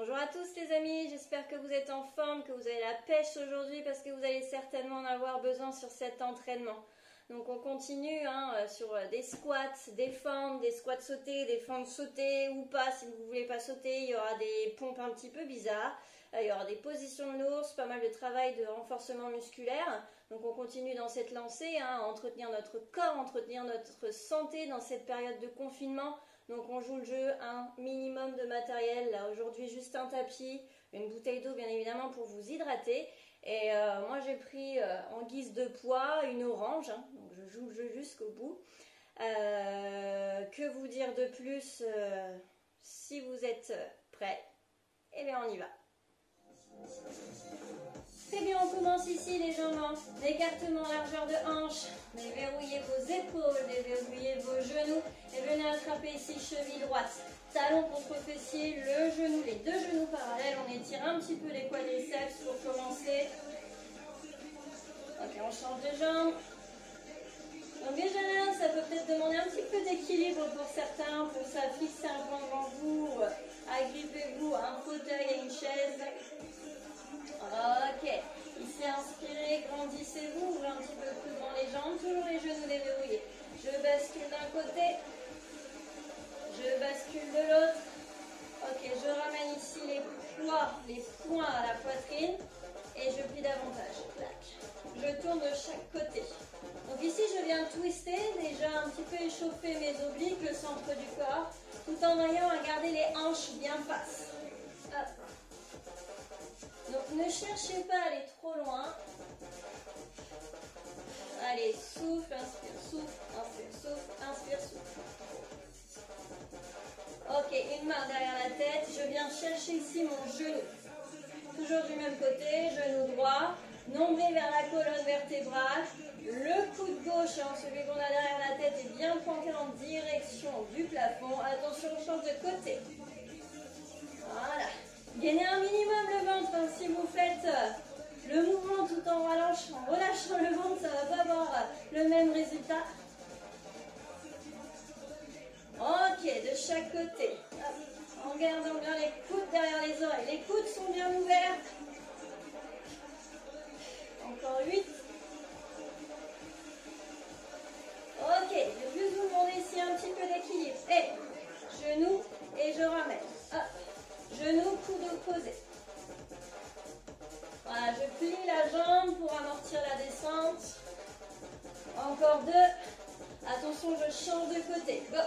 Bonjour à tous les amis, j'espère que vous êtes en forme, que vous avez la pêche aujourd'hui parce que vous allez certainement en avoir besoin sur cet entraînement. Donc on continue sur des squats, des fentes, des squats sautés, des fentes sautées ou pas. Si vous ne voulez pas sauter, il y aura des pompes un petit peu bizarres. Il y aura des positions de l'ours, pas mal de travail de renforcement musculaire. Donc on continue dans cette lancée, à entretenir notre corps, entretenir notre santé dans cette période de confinement. Donc on joue le jeu, un minimum de matériel. Là aujourd'hui juste un tapis, une bouteille d'eau bien évidemment pour vous hydrater. Et moi j'ai pris en guise de poids une orange, donc je joue le jeu jusqu'au bout. Que vous dire de plus si vous êtes prêts? Eh bien on y va. Très bien, on commence ici les jambes, l'écartement largeur de hanche, déverrouillez vos épaules, déverrouillez vos genoux et venez attraper ici cheville droite, talon contre fessier, le genou, les deux genoux parallèles, on étire un petit peu les quadriceps pour commencer. Ok, on change de jambe. Donc déjà là, ça peut peut-être demander un petit peu d'équilibre pour certains, pour ça fixer un point devant vous, agrippez-vous à un fauteuil, à une chaise. Ok, ici inspirez, grandissez-vous, ouvrez un petit peu plus grand les jambes, toujours les genoux déverrouillés. Je bascule d'un côté, je bascule de l'autre. Ok, je ramène ici les poings à la poitrine et je plie davantage. Clac. Je tourne de chaque côté. Donc ici je viens twister, déjà un petit peu échauffer mes obliques, le centre du corps, tout en veillant à garder les hanches bien basses. Hop. Donc ne cherchez pas à aller trop loin. Allez, souffle, inspire, souffle, inspire, souffle, inspire, souffle. Ok, une main derrière la tête. Je viens chercher ici mon genou. Toujours du même côté, genou droit, nombril vers la colonne vertébrale. Le coude gauche, celui qu'on a derrière la tête, est bien pointé en direction du plafond. Attention, on change de côté. Voilà. Gainez un minimum le ventre, si vous faites le mouvement tout en relâchant le ventre, ça ne va pas avoir le même résultat. Ok, de chaque côté. Hop. En gardant bien les coudes derrière les oreilles. Les coudes sont bien ouverts. Encore 8. Ok, je vais juste vous demander ici un petit peu d'équilibre. Et genou et je ramène. Hop. Genou, coude opposé. Voilà, je plie la jambe pour amortir la descente. Encore 2. Attention, je change de côté. Go.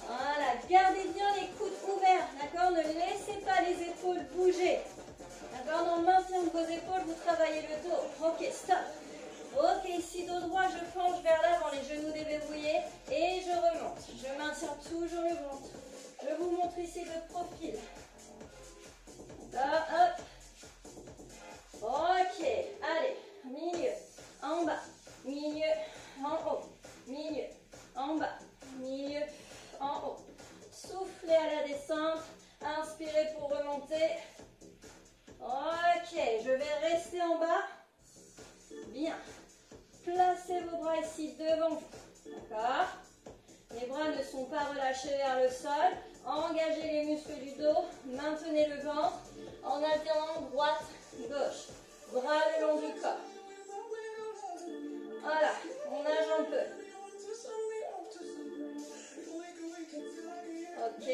Voilà, gardez bien les coudes ouverts, d'accord? Ne laissez pas les épaules bouger. D'accord? Dans le maintien de vos épaules, vous travaillez le dos. Ok, stop. Ok, ici dos droit, je penche vers l'avant, les genoux déverrouillés et je remonte. Je maintiens toujours le ventre. Je vous montre ici le profil. Là, hop. Ok, allez, milieu, en bas, milieu, en haut, milieu, en bas, milieu, en haut. Soufflez à la descente, inspirez pour remonter. Ok, je vais rester en bas. Bien. Placez vos bras ici devant vous. D'accord? Les bras ne sont pas relâchés vers le sol. Engagez les muscles du dos. Maintenez le ventre en alternant droite, gauche. Bras le long du corps. Voilà, on nage un peu. Ok,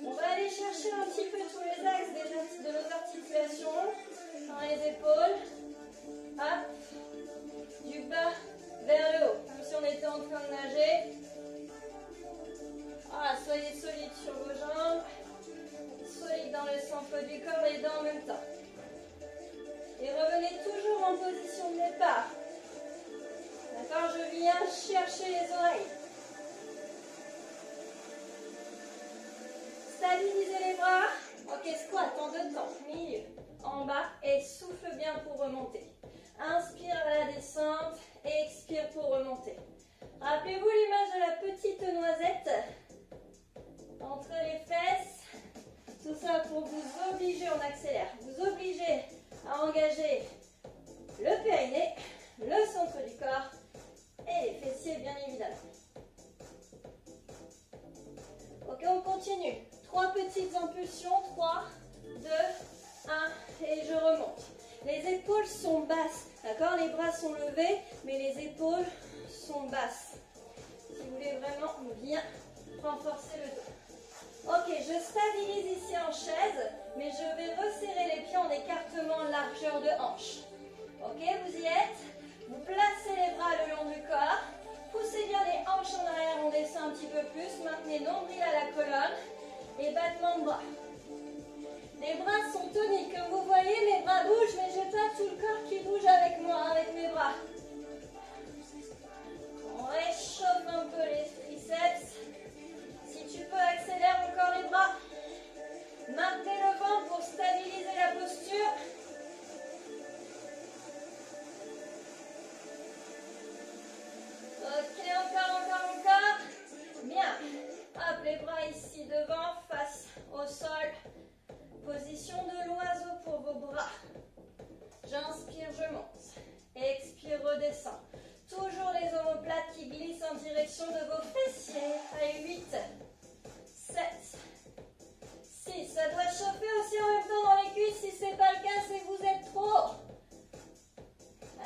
on va aller chercher un petit peu tous les axes de nos articulations. Dans les épaules. Hop. Du bas vers le haut, comme si on était en train de nager. Voilà, soyez solide sur vos jambes, solide dans le centre du corps, les dents en même temps. Et revenez toujours en position de départ. D'accord, je viens chercher les oreilles. Stabilisez les bras. Ok, squat en 2 temps. Milieu, en bas et souffle bien pour remonter. Inspire à la descente et expire pour remonter. Rappelez-vous l'image de la petite noisette entre les fesses. Tout ça pour vous obliger, on accélère, vous obliger à engager le périnée, le centre du corps et les fessiers bien évidemment. 3 petites impulsions. 3, 2, 1 et je remonte. Les épaules sont basses, d'accord? Les bras sont levés, mais les épaules sont basses. Si vous voulez vraiment bien renforcer le dos. Ok, je stabilise ici en chaise, mais je vais resserrer les pieds en écartement largeur de hanche. Ok, vous y êtes? Vous placez les bras le long du corps. Poussez bien les hanches en arrière, on descend un petit peu plus. Maintenez nombril à la colonne et battement de bras. Les bras sont toniques, comme vous voyez, mes bras bougent, mais je n'ai pas tout le corps qui bouge avec moi, avec mes bras. On réchauffe un peu les triceps. Si tu peux, accélère encore les bras. Maintenez le ventre pour stabiliser la posture. Ok, encore. Bien. Hop, les bras ici devant, face au sol. Position de l'oiseau pour vos bras. J'inspire, je monte. Expire, redescends. Toujours les omoplates qui glissent en direction de vos fessiers. Allez, 8, 7, 6. Ça doit chauffer aussi en même temps dans les cuisses. Si ce n'est pas le cas, c'est que vous êtes trop.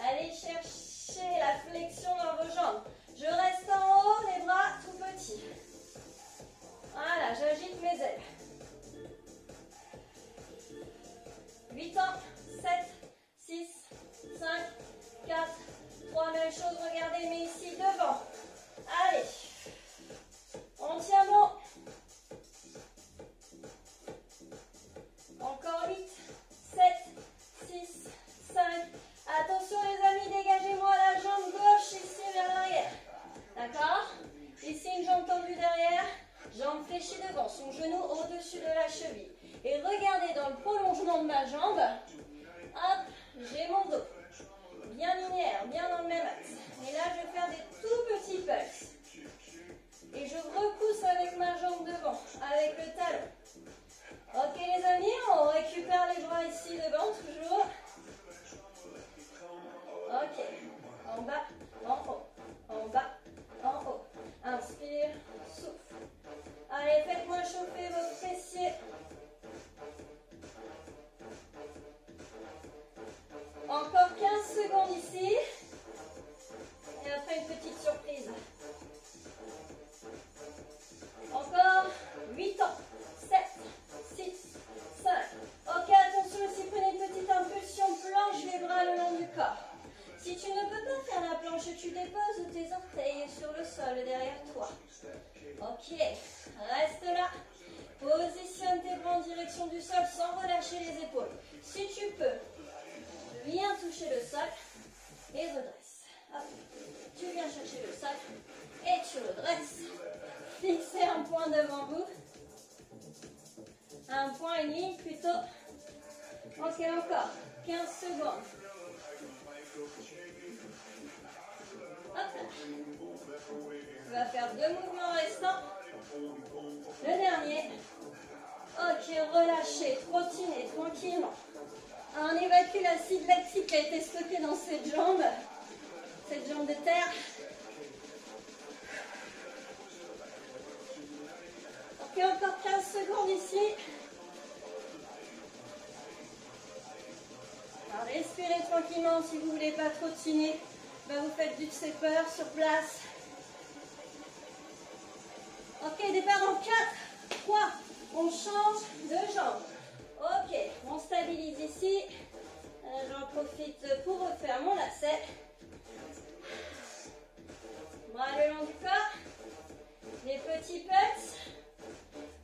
Allez chercher la flexion dans vos jambes. Je reste en haut, les bras tout petits. Voilà, j'agite mes ailes. 8 ans, 7, 6, 5, 4, 3, même chose, regardez, mais ici, devant. Allez, on tient bon. Encore 8, 7, 6, 5. Attention les amis, dégagez-moi la jambe gauche ici vers l'arrière. D'accord? Ici, une jambe tendue derrière, jambe fléchie devant, son genou au-dessus de la cheville. Et regardez dans le prolongement de ma jambe, hop, j'ai mon dos. Bien linéaire, bien dans le même axe. Et là, je vais faire des tout petits pulses. Et je repousse avec ma jambe devant, avec le talon. Ok les amis, on récupère les bras ici devant, toujours. Ok, en bas, en haut, en bas, en haut. Inspire, souffle. Allez, faites-moi chauffer vos fessiers. Encore 15 secondes ici. Et après une petite surprise. Encore 8 ans. 7, 6, 5. Ok, attention ici, prenez une petite impulsion, planche les bras le long du corps. Si tu ne peux pas faire la planche, tu déposes tes orteils sur le sol derrière toi. Ok, reste là. Positionne tes bras en direction du sol sans relâcher les épaules. Si tu peux, viens toucher le sol et redresse. Hop. Tu viens chercher le sol et tu redresses. Fixez un point devant vous. Un point, une ligne plutôt. Ok, encore 15 secondes. Hop là. On va faire 2 mouvements restants. Le dernier. Ok, relâchez, trottinez tranquillement. On évacue l'acide lactique qui a été stocké dans cette jambe de terre. Ok, encore 15 secondes ici. Alors, respirez tranquillement si vous ne voulez pas trottiner. Ben, vous faites du stepper sur place. Ok, départ dans 4, 3. On change de jambe. Ok, on stabilise ici. J'en profite pour refaire mon lacet. Bras le long du corps. Les petits pulses.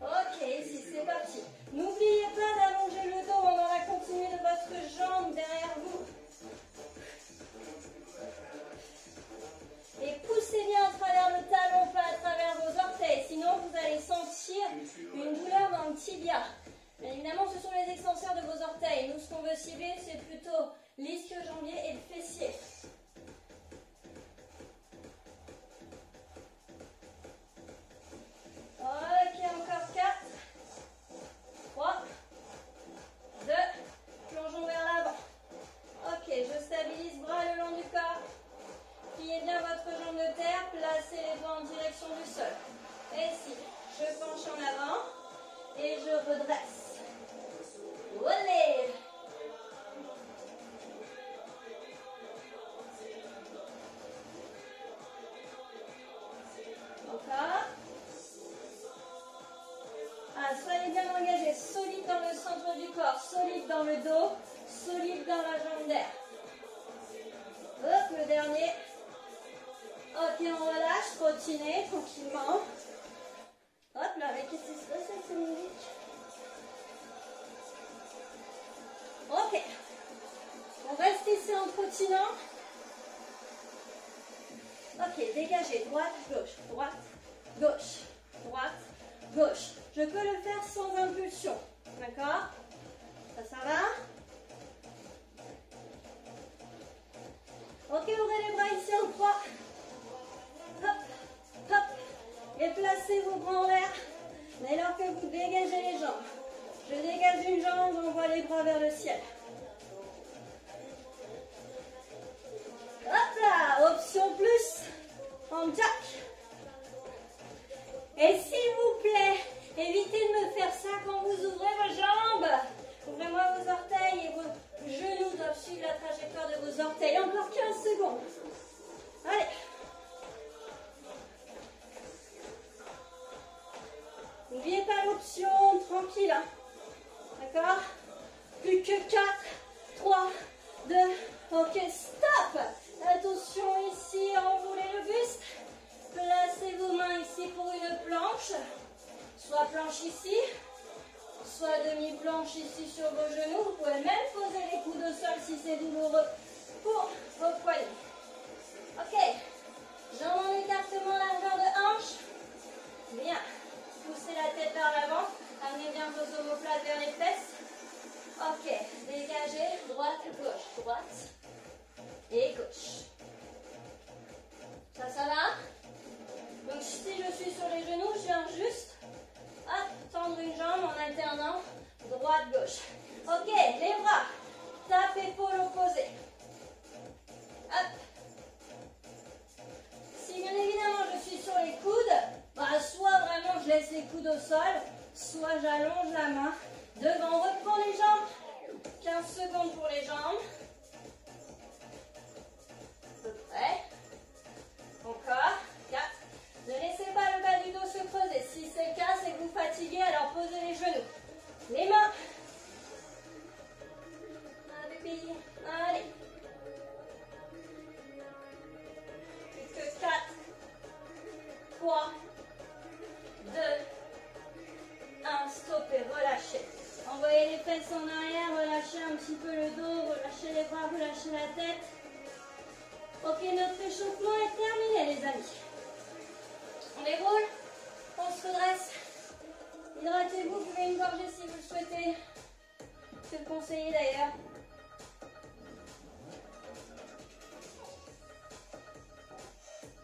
Ok, ici c'est parti. N'oubliez pas d'allonger le dos dans la continuité de votre jambe derrière vous. Et poussez bien à travers le talon, pas à travers vos orteils. Sinon, vous allez sentir une douleur dans le tibia. Bien évidemment, ce sont les extenseurs de vos orteils. Nous, ce qu'on veut cibler, c'est plutôt l'ischio-jambier et le fessier. Ok, encore 4, 3, 2, plongeons vers l'avant. Ok, je stabilise, bras le long du corps. Pliez bien votre jambe de terre, placez les doigts en direction du sol. Et ici, je penche en avant. Et je redresse. Olé! Encore. Ah, soyez bien engagés, solide dans le centre du corps, solide dans le dos, solide dans la jambe derrière. Hop, le dernier. Ok, on relâche, continuez tranquillement. Hop là, mais qu'est-ce qui se passe avec cette musique? Ok. On reste ici en trottinant. Ok, dégagez, droite, gauche, droite, gauche, droite, gauche. Je peux le faire sans impulsion, d'accord? Ça va? Ok, ouvrez les bras ici en croix. Hop, hop. Et placez vos bras en l'air. Dès lors que vous dégagez les jambes. Je dégage une jambe, j'envoie les bras vers le ciel. Hop là, option plus en jack. Et s'il vous plaît, évitez de me faire ça quand vous ouvrez vos jambes. Ouvrez-moi vos orteils et vos genoux doivent suivre la trajectoire de vos orteils. Encore 15 secondes. Allez. N'oubliez pas l'option tranquille. Hein. D'accord? Plus que 4, 3, 2, ok, stop. Attention ici, enroulez le buste. Placez vos mains ici pour une planche. Soit planche ici, soit demi-planche ici sur vos genoux. Vous pouvez même poser les coudes au sol si c'est douloureux pour vos poignets. Ok, jambes en écartement, largeur de hanche. Bien, poussez la tête vers l'avant. Amenez bien vos omoplates vers les fesses. Ok, dégagez, droite, gauche, droite et gauche. Ça va? Donc si je suis sur les genoux, je viens juste tendre une jambe en alternant droite-gauche. Ok, les bras, tape épaule opposée. Hop. Si bien évidemment je suis sur les coudes, soit vraiment je laisse les coudes au sol, soit j'allonge la main devant. On reprend les jambes. 15 secondes pour les jambes. À peu près. Encore. 4. Ne laissez pas le bas du dos se creuser. Si c'est le cas, c'est que vous fatiguez, alors posez les genoux. Les mains. Allez. Plus que 4, 3, 2, 1. Stoppez, relâchez. Envoyez les fesses en arrière, relâchez un petit peu le dos, relâchez les bras, relâchez la tête. Ok, notre échauffement est terminé, les amis. On déroule, on se redresse. Hydratez-vous, buvez une gorgée si vous le souhaitez. C'est le conseiller d'ailleurs.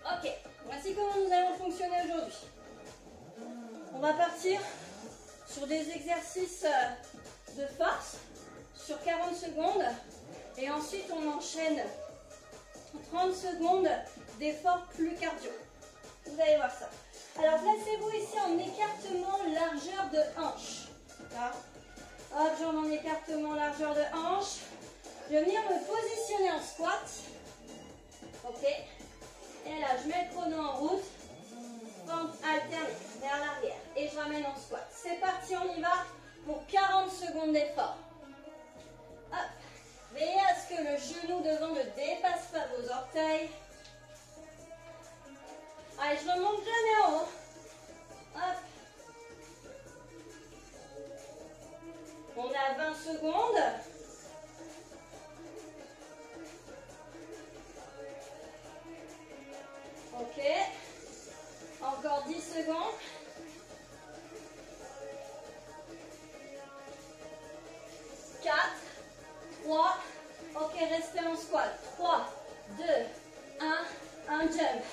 Ok, voici comment nous allons fonctionner aujourd'hui. On va partir sur des exercices de force sur 40 secondes et ensuite on enchaîne 30 secondes d'efforts plus cardio. Vous allez voir ça. Alors placez-vous ici en écartement largeur de hanche. Hop, jambes en écartement largeur de hanche. Je vais venir me positionner en squat. Ok. Et là, je mets le chrono en route. Pente alternée vers l'arrière. Et je ramène en squat. C'est parti, on y va pour 40 secondes d'effort. Hop. Veillez à ce que le genou devant ne dépasse pas vos orteils. Allez, je remonte jamais en haut. Hop. On a 20 secondes. Ok. Encore 10 secondes. 4, 3. Ok, restez en squat. 3, 2, 1. Un jump.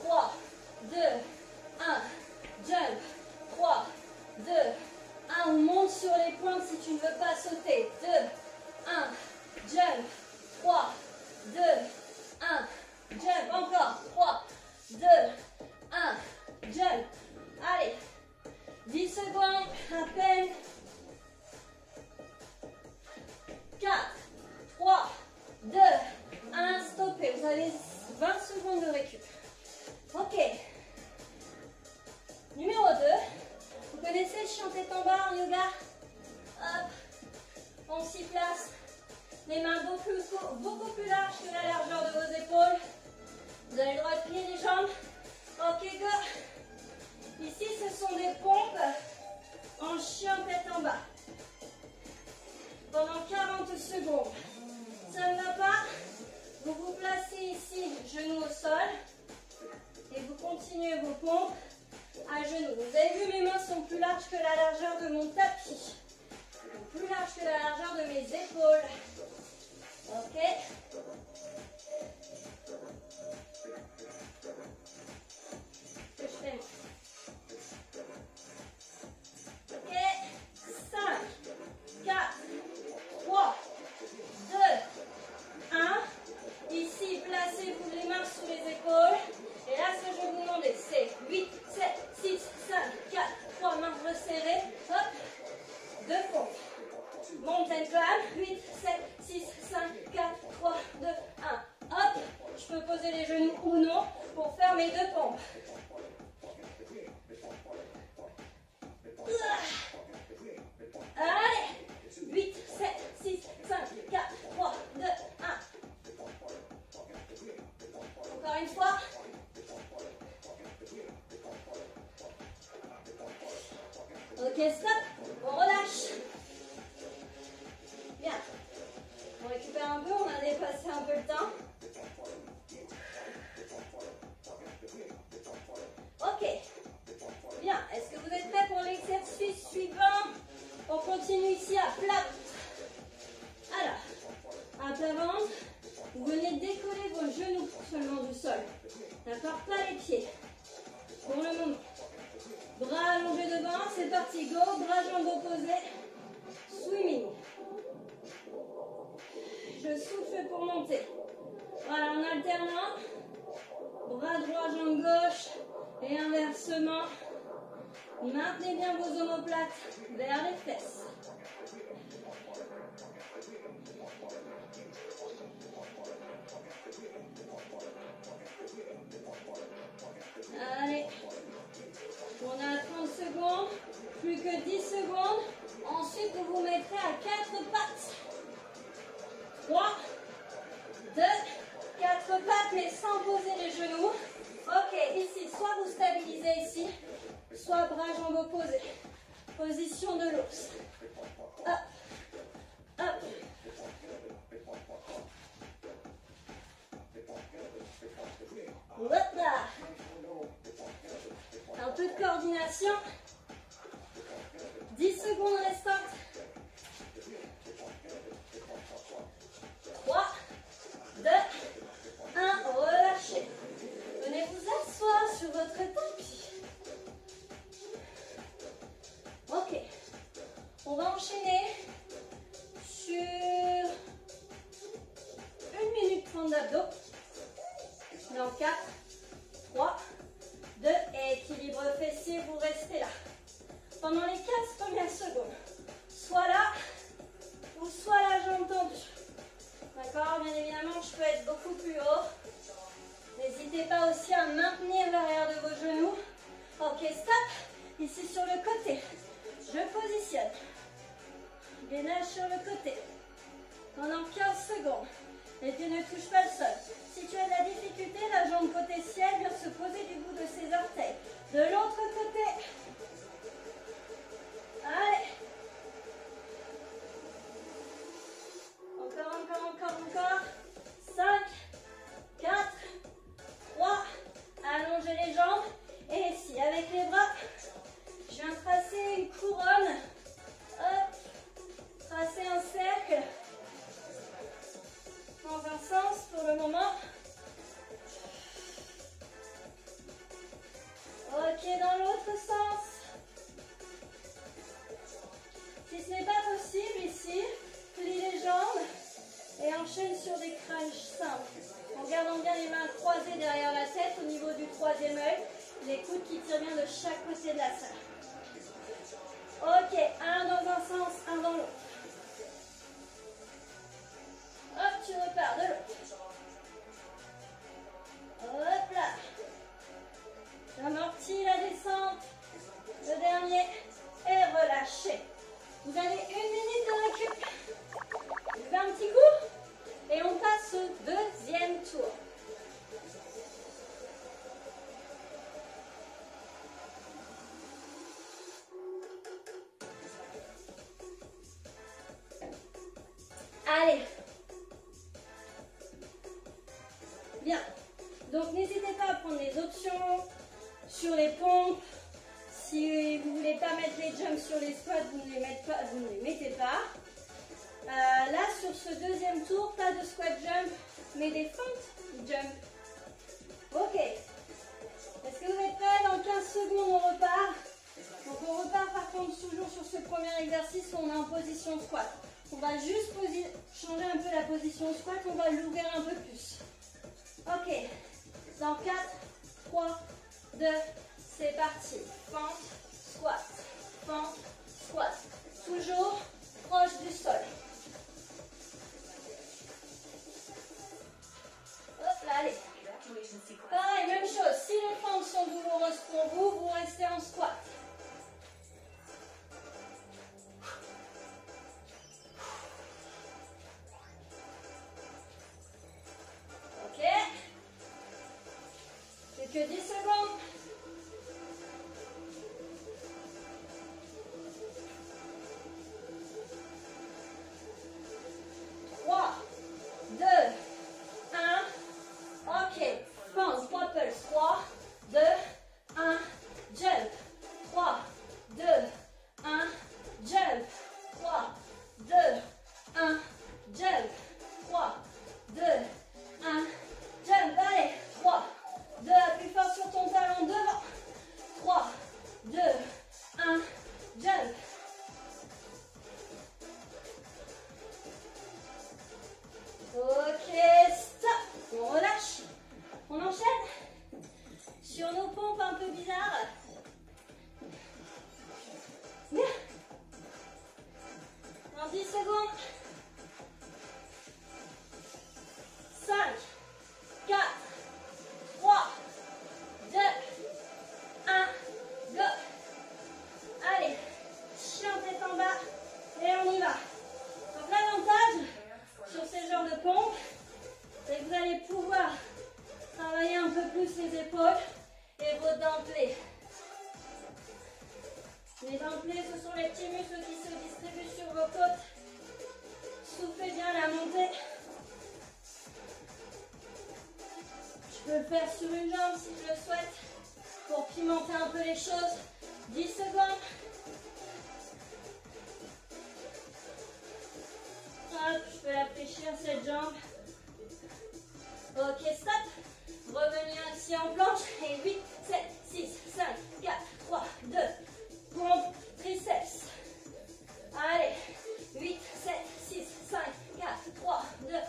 3, 2, 1. Jump. 3, 2, 1. On monte sur les pointes si tu ne veux pas sauter. 2, 1. Jump. 3, 2, 1. Jump. Encore. 3, 2, 1. Jump. Allez. 10 secondes, à peine. 4, 3, 2, 1, stoppez. Vous avez 20 secondes de récup. Ok. Numéro 2. Vous connaissez le chien tête en bas en yoga? Hop. On s'y place. Les mains beaucoup plus larges que la largeur de vos épaules. Vous avez le droit de plier les jambes. Ok, go. Ici, ce sont des pompes en chien tête en bas. Pendant 40 secondes. Ça ne va pas? Vous vous placez ici, genoux au sol. Et vous continuez vos pompes à genoux. Vous avez vu, mes mains sont plus larges que la largeur de mon tapis. Plus larges que la largeur de mes épaules. Ok. Ce que je fais moi. Ok. 5, 4, 3, 2, 1. Ici, placez-vous les mains sous les épaules. Et là, ce que je vais vous demander, c'est 8, 7, 6, 5, 4, 3, mains resserrées. Hop. 2 pompes. Mountain climb. 8, 7, 6, 5, 4, 3, 2, 1. Hop. Je peux poser les genoux ou non pour faire mes 2 pompes. Allez. 8, 7, 6, 5, 4, 3, 2, 1. Encore une fois. Ok, stop. On relâche. Bien. On récupère un peu, on a dépassé un peu le temps. Ok. Bien. Est-ce que vous êtes prêts pour l'exercice suivant? On continue ici à plat. Alors, à plat ventre, vous venez décoller vos genoux seulement du sol. D'accord? Pas les pieds. Pour le moment. Bras allongés devant, c'est parti, go. Bras jambes opposés. Swimming. Je souffle pour monter. Voilà, en alternant. Bras droit, jambe gauche. Et inversement. Maintenez bien vos omoplates vers les fesses. Allez. On a 30 secondes. Plus que 10 secondes. Ensuite, vous vous mettrez à 4 pattes. 3, 2, 4 pattes, mais sans poser les genoux. Ok, ici, soit vous stabilisez ici, soit bras jambes opposés. Position de l'ours. Hop, hop. Hop là. Un peu de coordination. 10 secondes restantes. 3, 2, 1, relâchez. Venez vous asseoir sur votre tapis. Ok. On va enchaîner sur 1 minute 30 d'abdos. Dans 4, 3, 2, et équilibre fessier, vous restez là. Pendant les 15 premières secondes, soit là, ou soit la jambe tendue. D'accord? Bien évidemment, je peux être beaucoup plus haut. N'hésitez pas aussi à maintenir l'arrière de vos genoux. Ok, stop. Ici sur le côté. Je positionne. Gainage sur le côté. Pendant 15 secondes. Les pieds ne touchent pas le sol. Si tu as de la difficulté, la jambe côté ciel vient se poser du bout de ses orteils. De l'autre côté. Allez. Encore. 5, 4, 3. Allongez les jambes. Et ici, avec les bras, je viens tracer une couronne. Hop. Tracer un cercle. Dans un sens pour le moment. Ok, dans l'autre sens. Si ce n'est pas possible ici, plie les jambes et enchaîne sur des crunchs simples. En gardant bien les mains croisées derrière la tête au niveau du troisième œil, les coudes qui tirent bien de chaque côté de la salle. Ok, un dans un sens, un dans l'autre. Hop, tu repars de l'autre. Hop là. J'amortis la descente. Le dernier est relâché. Vous avez 1 minute de récup. Je fais un petit coup et on passe au deuxième tour. Allez. Bien. Donc n'hésitez pas à prendre des options sur les pompes. Si vous ne voulez pas mettre les jumps sur les squats, vous ne les mettez pas. Là, sur ce deuxième tour, pas de squat jump, mais des fentes jump. Ok. Est-ce que vous êtes prêts? Dans 15 secondes, on repart. Donc on repart par contre toujours sur ce premier exercice où on est en position squat. On va juste changer un peu la position squat, on va l'ouvrir un peu plus. Ok. Dans 4, 3, 2, c'est parti. Fente, squat, fente, squat. Toujours proche du sol. Hop là, allez. Pareil, même chose. Si les fentes sont douloureuses pour vous, vous restez en squat. Ok. Plus que 10 secondes. Les dentelés, ce sont les petits muscles qui se distribuent sur vos côtes. Soufflez bien la montée. Je peux le faire sur une jambe si je le souhaite, pour pimenter un peu les choses. 10 secondes. Hop, je peux la fléchir cette jambe. Ok, stop. Revenir ici en planche. Et 8, 7, 6, 5, 4, 3, 2. Pompe, triceps. Allez. 8, 7, 6, 5, 4, 3, 2, 1.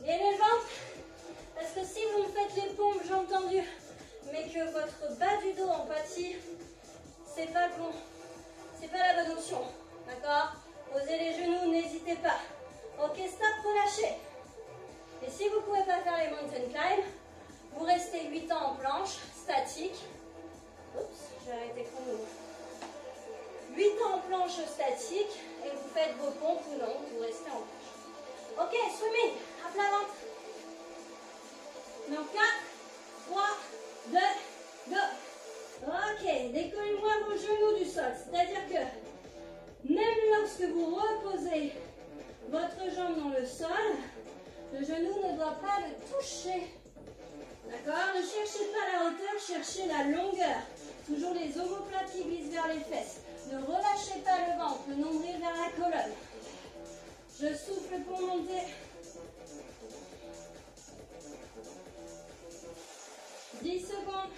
Levez le ventre. Parce que si vous me faites les pompes, j'ai entendu, mais que votre bas du dos en pâtit, c'est pas bon. C'est pas la bonne option. D'accord? Posez les genoux, n'hésitez pas. Ok, stop, relâchez. Et si vous ne pouvez pas faire les mountain climb, vous restez 8 ans en planche, statique. Oups, j'ai arrêté chrono. 8 ans en planche statique et vous faites vos pompes ou non, vous restez en planche. Ok, swimming, à plat ventre. Donc 4, 3, 2, go. Ok, décollez-moi vos genoux du sol. C'est-à-dire que même lorsque vous reposez votre jambe dans le sol, le genou ne doit pas le toucher. D'accord? Ne cherchez pas la hauteur, cherchez la longueur. Toujours les omoplates qui glissent vers les fesses. Ne relâchez pas le ventre, le nombril vers la colonne. Je souffle pour monter. 10 secondes.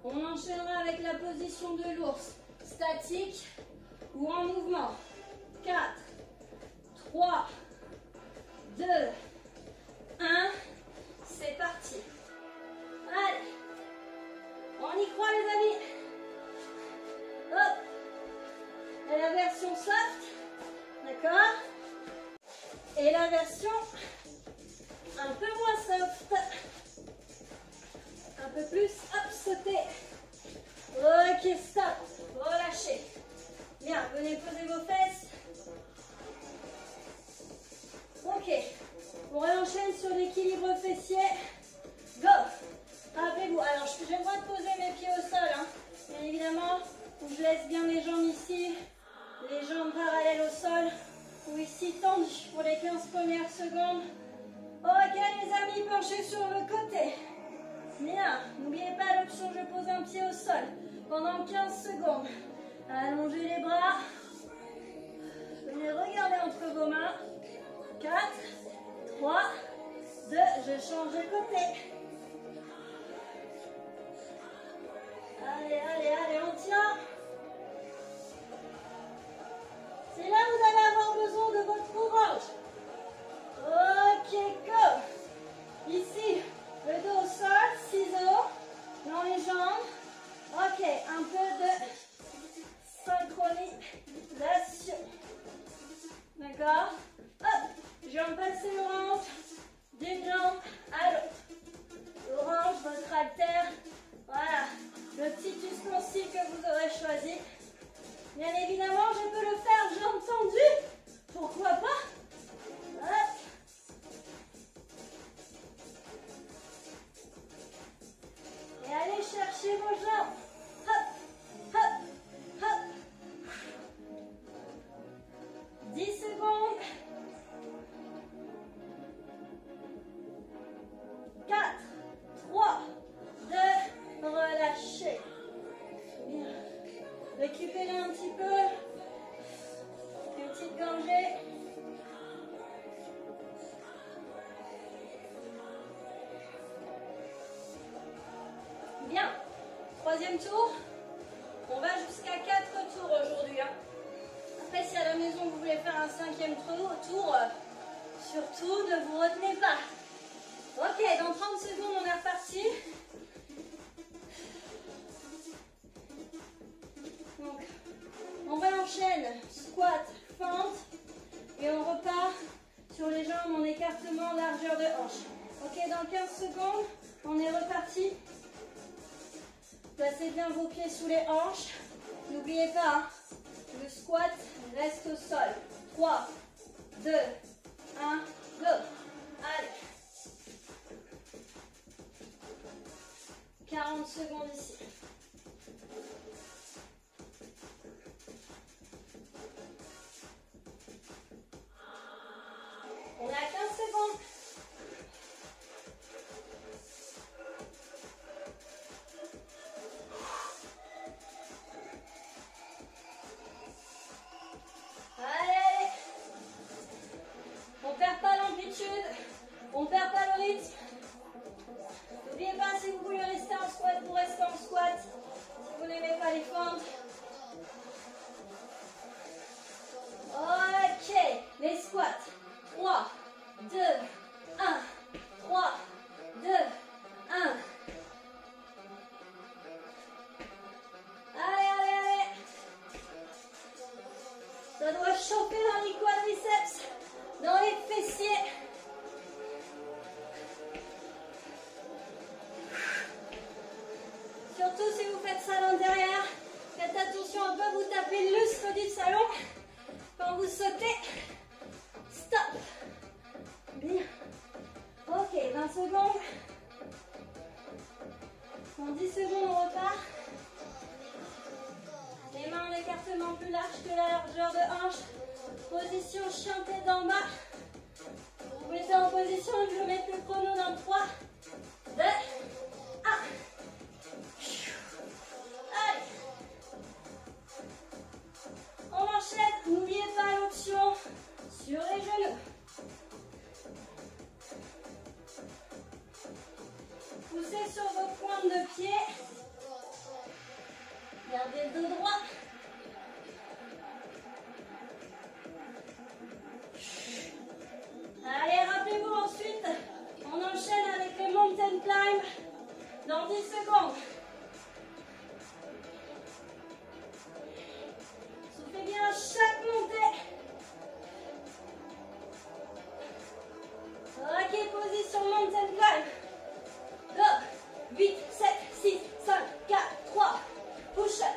On enchaînera avec la position de l'ours. Statique ou en mouvement. 4, 3, 2, 1. C'est parti. Allez. On y croit les amis. la version un peu moins soft. Un peu plus, hop, sauter. Ok, stop. Relâchez. Bien, venez poser vos fesses. Ok. On réenchaîne sur l'équilibre fessier. Go. Rappelez-vous, alors j'ai le droit de poser mes pieds au sol, hein. Bien évidemment, je laisse bien mes jambes ici, les jambes parallèles au sol, ou ici tendues pour les 15 premières secondes. Ok les amis, penchez sur le côté. Bien, n'oubliez pas l'option je pose un pied au sol pendant 15 secondes. Allongez les bras. Venez regarder entre vos mains. 4, 3, 2, je change de côté. Allez, allez, allez, on tient. C'est là où vous allez avoir besoin de votre courage. Ok, go. Ici, le dos au sol, ciseaux dans les jambes. Ok, un peu de synchronisation. D'accord? Hop, jambes passées orange, d'une jambe à l'autre. Orange, votre haltère. Voilà, le petit ustensile que vous aurez choisi. Bien évidemment, je peux le faire jambes tendues. Pourquoi pas? Hop. Et allez chercher vos jambes. Hop, hop, hop. 10 secondes. 4, 3, 2, relâchez. Bien. Récupérez un petit peu. Petite gorgée. Bien. Troisième tour. On va jusqu'à 4 tours aujourd'hui. Hein. Après, si à la maison vous voulez faire un 5e tour, surtout ne vous retenez pas. Ok, dans 30 secondes, on est reparti. Donc, on réenchaîne, squat, fente, et on repart sur les jambes en écartement, largeur de hanche. Ok, dans 15 secondes, on est reparti. Placez bien vos pieds sous les hanches. N'oubliez pas, hein, le squat reste au sol. 3, 2, 1, go. Allez. 40 secondes ici. On est à 15 secondes. Allez. On perd pas l'amplitude. On perd pas le rythme. N'oubliez pas, si vous voulez rester en squat, vous restez en squat. Si vous n'aimez pas les fentes. Ok, les squats. 3, 2, 1. 3, 2, 1. Allez, allez, allez. Ça doit chauffer dans les quadriceps, dans les fessiers. Surtout si vous faites ça à l'intérieur, faites attention à ne pas vous taper le lustre du salon quand vous sautez. Stop. Bien. Ok, 20 secondes. Dans 10 secondes, on repart. Les mains en écartement plus large que la largeur de hanche. Position chien tête en bas. Vous mettez en position et je vais mettre le chrono dans 3, 2, 1. Allez. On enchaîne. N'oubliez pas l'option sur les genoux. Poussez sur vos pointes de pied. Gardez le dos droit. Allez, rappelez-vous ensuite, on enchaîne avec les mountain climb dans 10 secondes. Soufflez bien à chaque montée. position mountain climb. Go. 8, 7, 6, 5, 4, 3. Push up.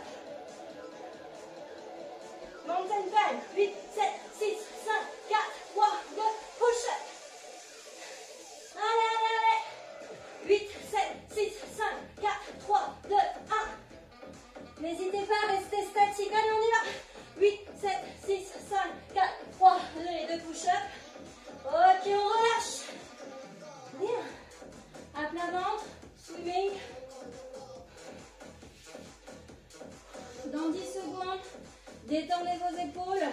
Mountain climb. 8, 7, 6, 5, 4, 3, 2. Push up. Allez, allez, allez. 8, 7, 6, 5, 4, 3, 2, 1. N'hésitez pas à rester statique. Allez, on y va. 8, 7, 6, 5, 4, 3, 2 et 2 push-up. Ok, on relâche. Bien. À plat ventre, swimming. Dans 10 secondes, détendez vos épaules.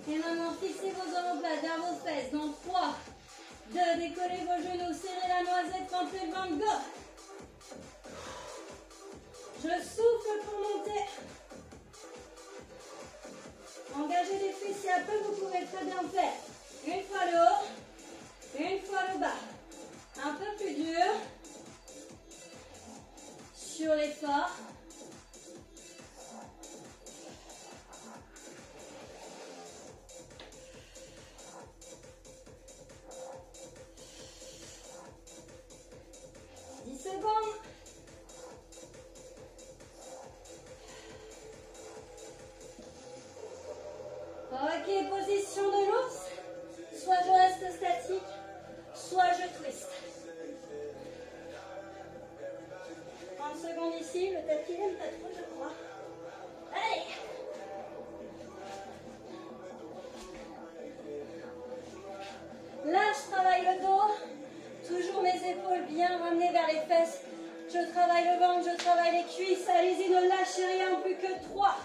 Et maintenant, fixez vos omoplates vers vos fesses. Dans 3, 2, décollez vos genoux, serrez la noisette, rentrez le ventre, go. Je souffle pour monter. Engagez les fessiers à peu, vous pouvez très bien faire. Une fois le haut, une fois le bas. Un peu plus dur. Sur l'effort. Ok, position de l'ours. Soit je reste statique, soit je twist. 30 secondes ici, le tapis n'aime pas trop, je crois. Allez! Là, je travaille le dos. Toujours mes épaules bien ramenées vers les fesses. Je travaille le ventre, je travaille les cuisses. Allez-y, ne lâchez rien, plus que 3,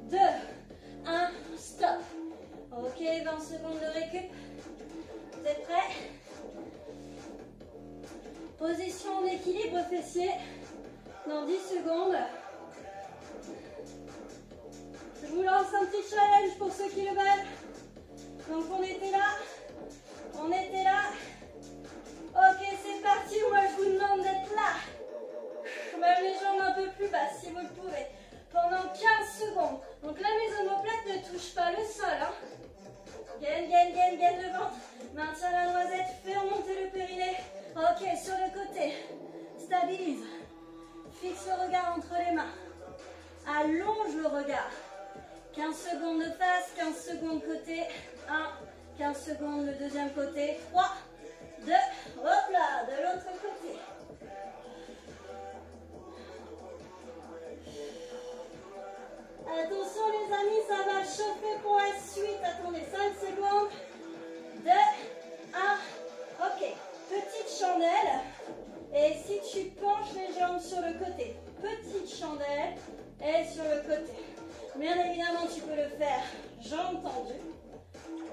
2, 1, stop. Ok, 20 secondes de récup. Vous êtes prêts? Position d'équilibre fessier. Dans 10 secondes. Je vous lance un petit challenge pour ceux qui le veulent. Donc on était là. On était là. Ok, c'est parti. Moi, je vous demande d'être là. Même les jambes un peu plus basses, si vous le pouvez. Pendant 15 secondes. Donc là, mes omoplates ne touchent pas le sol. Hein. Gaine, gaine, gaine, gaine le ventre. Maintiens la noisette. Fais remonter le périnée. Ok, sur le côté. Stabilise. Fixe le regard entre les mains. Allonge le regard. 15 secondes de face, 15 secondes côté. 1, 15 secondes le deuxième côté. 3, 2, hop là, de l'autre côté. Attention les amis, ça va chauffer pour la suite. Attendez, 5 secondes. 2, 1. Ok, petite chandelle. Et si tu penches les jambes sur le côté, petite chandelle et sur le côté. Bien évidemment, tu peux le faire jambes tendues.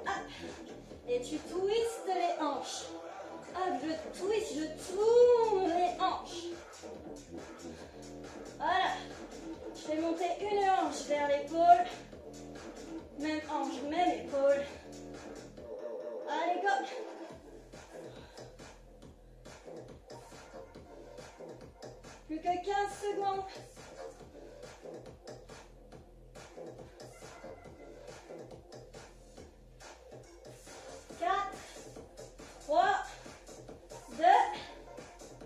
Hop. Et tu twistes les hanches. Hop, je twist, je tourne les hanches. Voilà. Je fais monter une hanche vers l'épaule. Même hanche, même épaule. Allez, go. Plus que 15 secondes. Quatre, 3, 2,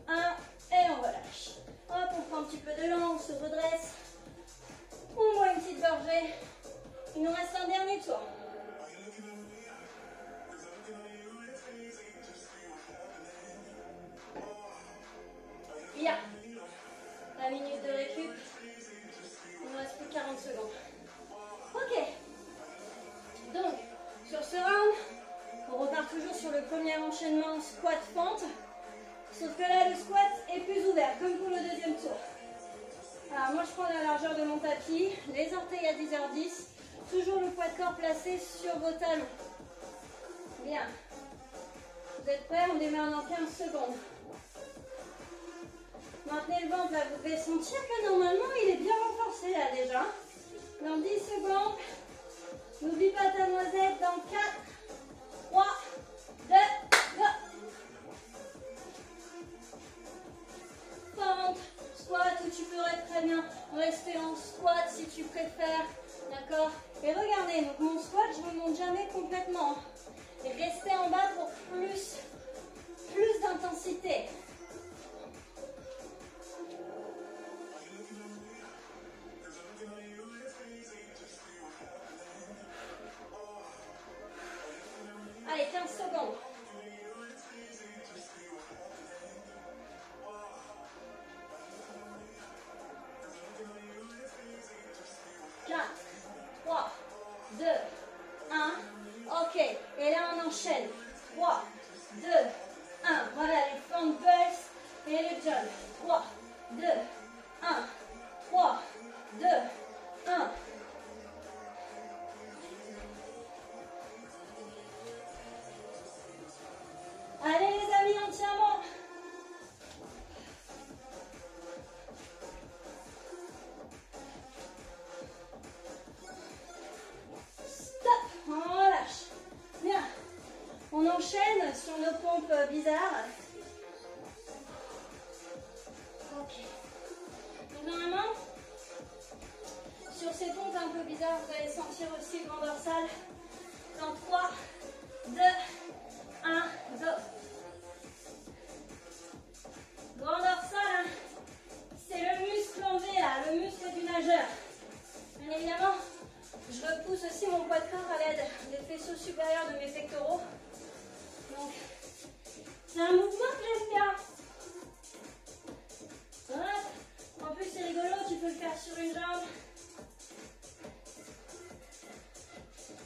1, et on relâche. Hop, on prend un petit peu de langue, on se redresse. On boit une petite gorgée. Il nous reste un dernier tour. Bien. La minute de récup. Il nous reste plus que 40 secondes. Ok. Donc, sur ce round, on repart toujours sur le premier enchaînement squat-fente. Sauf que là, le squat est plus ouvert, comme pour le deuxième tour. Alors, moi, je prends la largeur de mon tapis, les orteils à 10h10. Toujours le poids de corps placé sur vos talons. Bien. Vous êtes prêts? On démarre dans 15 secondes. Maintenez le ventre, là, vous devez sentir que normalement, il est bien renforcé, là, déjà. Dans 10 secondes. N'oublie pas ta noisette. Dans 4, 3, 2, go. Fente, squat, ou tu pourrais très bien rester en squat si tu préfères. D'accord? Et regardez, donc mon squat, je ne me monte jamais complètement. Et restez en bas pour plus d'intensité. Allez, 15 secondes. 4, 3, 2, 1. Ok, et là on enchaîne. 3, 2, 1. Voilà les front pulse et le jump. 3, 2, 1. 3, 2, 1. Allez les amis, on tient bon. Stop, on relâche. Bien. On enchaîne sur nos pompes bizarres. Ok. Donc normalement, sur ces pompes un peu bizarres, vous allez sentir aussi le grand dorsal. Dans 3, 2, 1, go. Grand dorsal, hein, c'est le muscle en V là, le muscle du nageur. Bien évidemment, je repousse aussi mon poids de corps à l'aide des faisceaux supérieurs de mes pectoraux. Donc, c'est un mouvement que j'aime bien. Hop. En plus, c'est rigolo, tu peux le faire sur une jambe.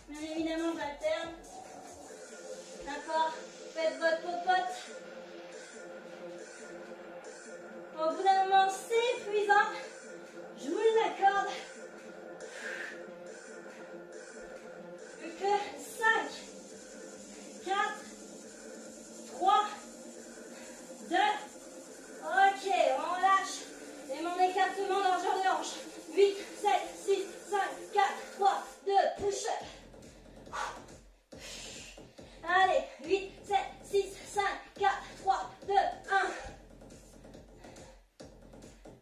Bien évidemment, j'alterne. D'accord? Faites votre popote. Au bout d'un moment, c'est épuisant. Je vous l'accorde. Plus que 5, 4, 3, 2. Ok, on relâche. Et mon écartement largeur de hanche. 8, 7, 6, 5, 4, 3, 2, push-up. Allez, 8, 7, 6, 5, 4, 3, 2, 1.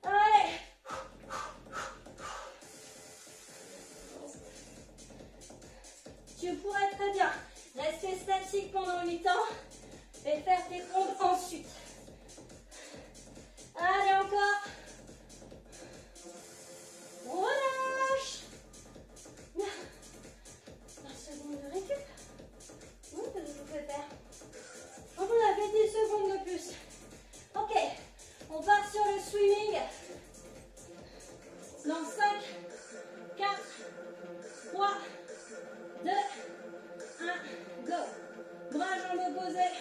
Allez. Tu pourrais très bien rester statique pendant 8 ans et faire tes pompes ensuite. Allez, encore. Relâche. 20 secondes de récup. Oui, que je vous fais faire. Donc on a fait 10 secondes de plus. Ok, on part sur le swimming. Dans 5, 4, 3, 2, 1, go. Bras, jambes posés.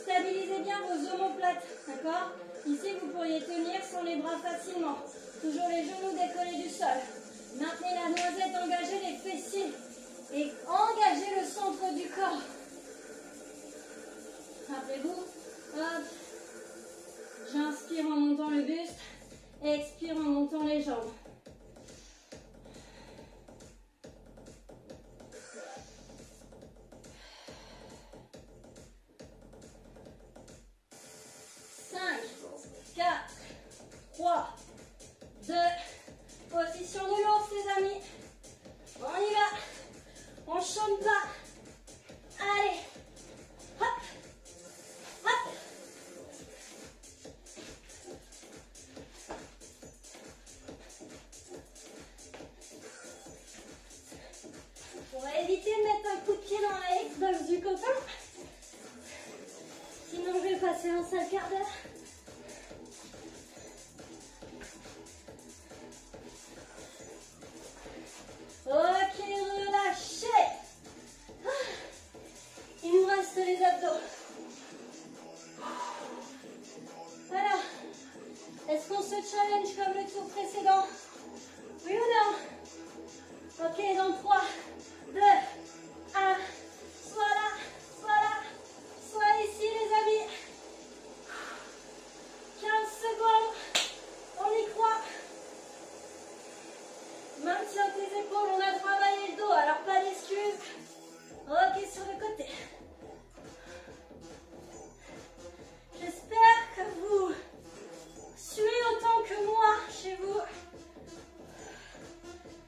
Stabilisez bien vos omoplates, d'accord? Ici, vous pourriez tenir sans les bras facilement. Toujours les genoux décollés du sol. Maintenez la noisette, engagez les fessiers. Et engagez le centre du corps. Rappelez-vous, hop. J'inspire en montant le buste. Expire en montant les jambes. Position de l'ours, les amis. On y va. On chôme pas. Allez. Hop. Hop. On va éviter de mettre un coup de pied dans la Xbox du copain. Sinon, je vais passer un sale quart d'heure. Ok, relâchez. Il nous reste les abdos. Voilà. Est-ce qu'on se challenge comme le tour précédent? Oui ou non? Ok, dans 3, 2, 1. Soit là, soit ici, les amis. 15 secondes. On y croit. Maintiens tes épaules, on a travaillé le dos, alors pas d'excuses. Ok, sur le côté. J'espère que vous suivez autant que moi chez vous.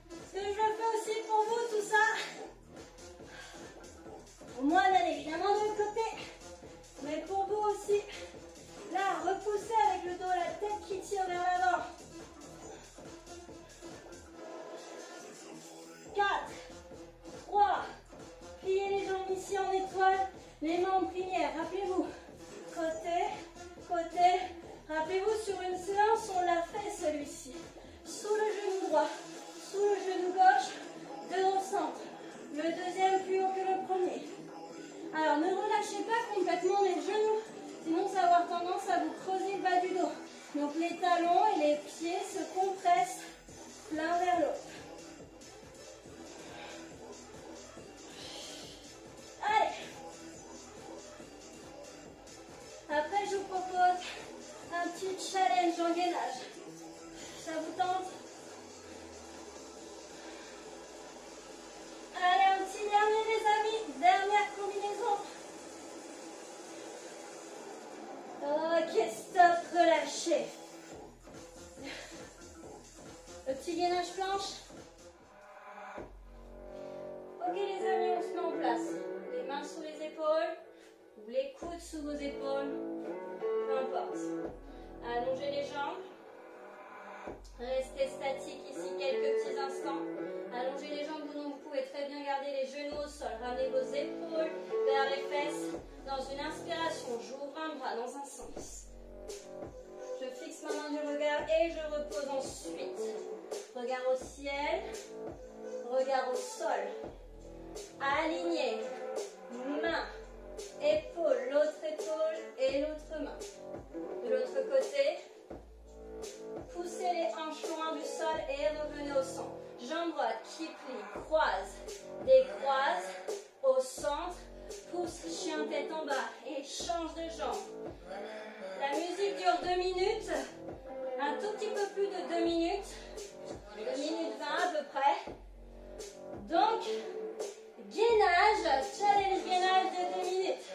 Parce que je le fais aussi pour vous, tout ça. Au moins, allez. évidemment de l'autre côté. Mais pour vous aussi. Là, repoussez avec le dos, la tête qui tire vers l'avant. 4, 3, pliez les jambes ici en étoile, les mains en prière. Rappelez-vous, côté, côté. Rappelez-vous, sur une séance, on l'a fait celui-ci. Sous le genou droit, sous le genou gauche, deux au centre. Le deuxième plus haut que le premier. Alors, ne relâchez pas complètement les genoux, sinon ça va avoir tendance à vous creuser le bas du dos. Donc, les talons et les pieds se compressent l'un vers l'autre. Allez. Après, je vous propose un petit challenge en gainage. Ça vous tente? Allez, un petit dernier les amis, dernière combinaison. Ok, stop, relâchez. Le petit gainage planche. Ok les amis, on se met en place. Les mains sous les épaules, ou les coudes sous vos épaules, peu importe. Allongez les jambes. Restez statique ici quelques petits instants. Allongez les jambes, vous pouvez très bien garder les genoux au sol. Ramenez vos épaules vers les fesses. Dans une inspiration, j'ouvre un bras dans un sens. Je fixe ma main du regard et je repose ensuite. Regard au ciel, regard au sol. Aligné, main, épaule, l'autre épaule et l'autre main. De l'autre côté, poussez les hanches loin du sol et revenez au centre. Jambe droite qui plie, croise, décroise, au centre, pousse, chien tête en bas et change de jambe. La musique dure 2 minutes, un tout petit peu plus de 2 minutes, 2 minutes 20 à peu près. Donc, gainage, challenge gainage de 2 minutes.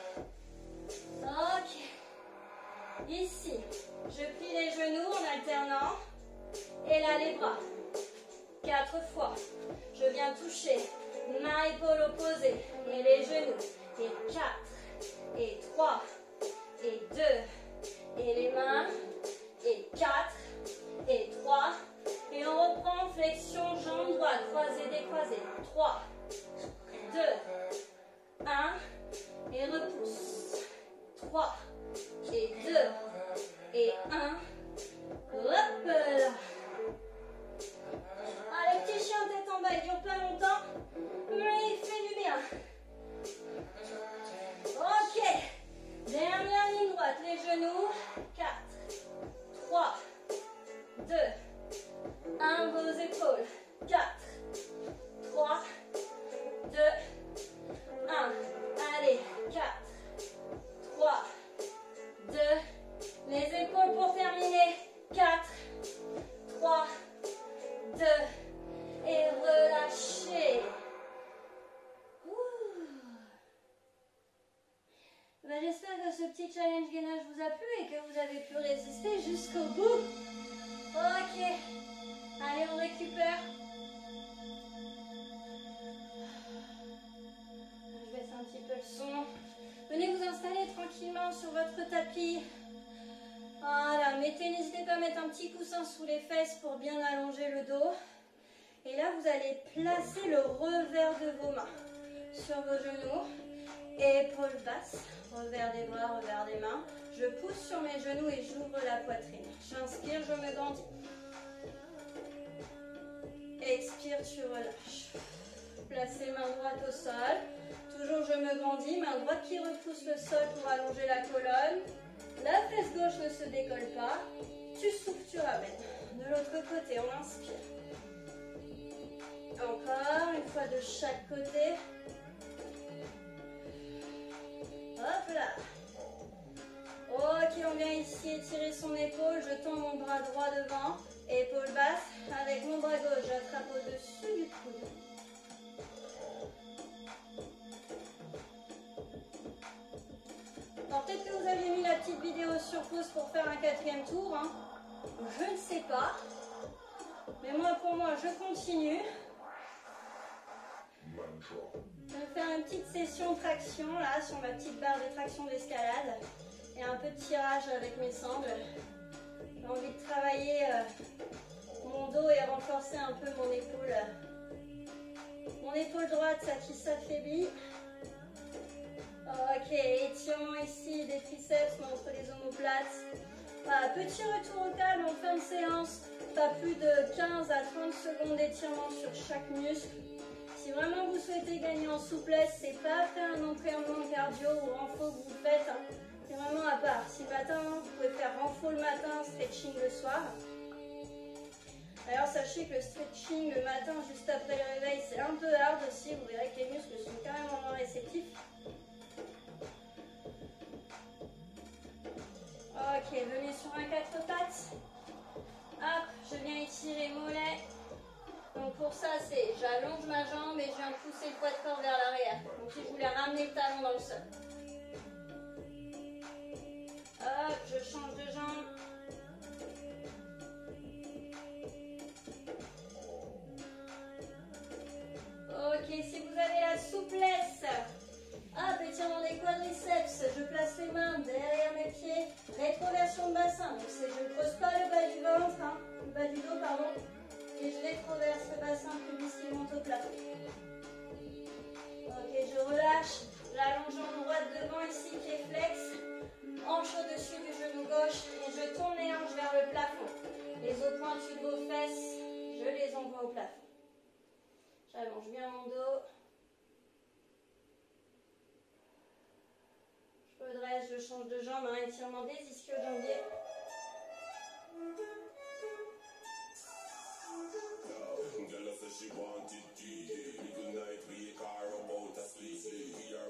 Ok. Ici, je plie les genoux en alternant. Et là, les bras. 4 fois. Je viens toucher main, épaule opposée. Et les genoux. Et 4. Et 3. Et 2. Et les mains. Et 4. Et 3. Et on reprend flexion, jambe droite. Croisée, décroisée. 3. 2. 1. Et repousse. 3. Et 2. Et 1. Hop là. Ah, le petit chien tête en bas, il dure pas longtemps, mais il fait du bien. Ok. Dernière ligne droite, les genoux. 4, 3, 2, 1, vos épaules. 4, 3, 2, 1. Allez, 4, 3, 2, les épaules pour terminer. 4, 3, 2, et relâchez. Ben, j'espère que ce petit challenge gainage vous a plu et que vous avez pu résister jusqu'au bout. Ok. Allez, on récupère. Je baisse un petit peu le son. Venez vous installer tranquillement sur votre tapis. Voilà, n'hésitez pas à mettre un petit coussin sous les fesses pour bien allonger le dos. Et là, vous allez placer le revers de vos mains sur vos genoux. Épaules basses, revers des bras, revers des mains. Je pousse sur mes genoux et j'ouvre la poitrine. J'inspire, je me grandis. Expire, tu relâches. Placez main droite au sol. Toujours je me grandis, main droite qui repousse le sol pour allonger la colonne. La fesse gauche ne se décolle pas. Tu souffles, tu ramènes. De l'autre côté, on inspire. Encore, une fois de chaque côté. Hop là. Ok, on vient ici étirer son épaule. Je tends mon bras droit devant. Épaule basse. Avec mon bras gauche, j'attrape au-dessus du coude. Alors peut-être que vous aviez mis la petite vidéo sur pause pour faire un 4e tour. Hein. Je ne sais pas. Mais moi, pour moi, je continue. 9 faire une petite session traction là sur ma petite barre de traction d'escalade et un peu de tirage avec mes sangles. J'ai envie de travailler mon dos et renforcer un peu mon épaule. Mon épaule droite, ça qui s'affaiblit. Ok, étirement ici des triceps entre les omoplates. Voilà, petit retour au calme en fin de séance. Pas plus de 15 à 30 secondes d'étirement sur chaque muscle. Si vraiment vous souhaitez gagner en souplesse, c'est pas après un entraînement cardio ou renfo que vous faites. Hein. C'est vraiment à part. Si le matin, vous pouvez faire renfo le matin, stretching le soir. D'ailleurs, sachez que le stretching le matin, juste après le réveil, c'est un peu hard aussi. Vous verrez que les muscles sont carrément moins réceptifs. Ok, venez sur un 4 pattes. Hop, je viens étirer mollet. Donc pour ça, c'est j'allonge ma jambe et je viens pousser le poids de corps vers l'arrière. Donc si je voulais ramener le talon dans le sol. Hop, je change de jambe. Ok, si vous avez la souplesse, hop, étirement des quadriceps, je place les mains derrière mes pieds, rétroversion de bassin, donc je ne creuse pas le bas du ventre, hein, le bas du dos, pardon, et je rétroverse le bassin plus vite qu'il monte au plafond. Ok, je relâche, j'allonge en droite devant ici, pied flex, hanche au-dessus du genou gauche, et je tourne les hanches vers le plafond. Les os pointus de vos fesses, je les envoie au plafond. J'allonge bien mon dos. Je redresse, je change de jambe, un étirement des ischio-jambiers.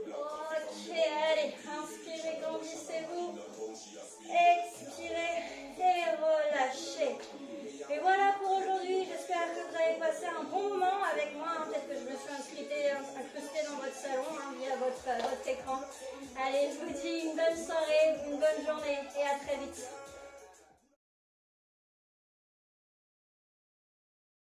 Ok, allez, inspirez, grandissez-vous. Expirez et relâchez. Et voilà pour aujourd'hui, j'espère que vous avez passé un bon moment avec moi. Peut-être que je me suis incrustée dans votre salon via votre écran. Allez, je vous dis une bonne soirée, une bonne journée et à très vite.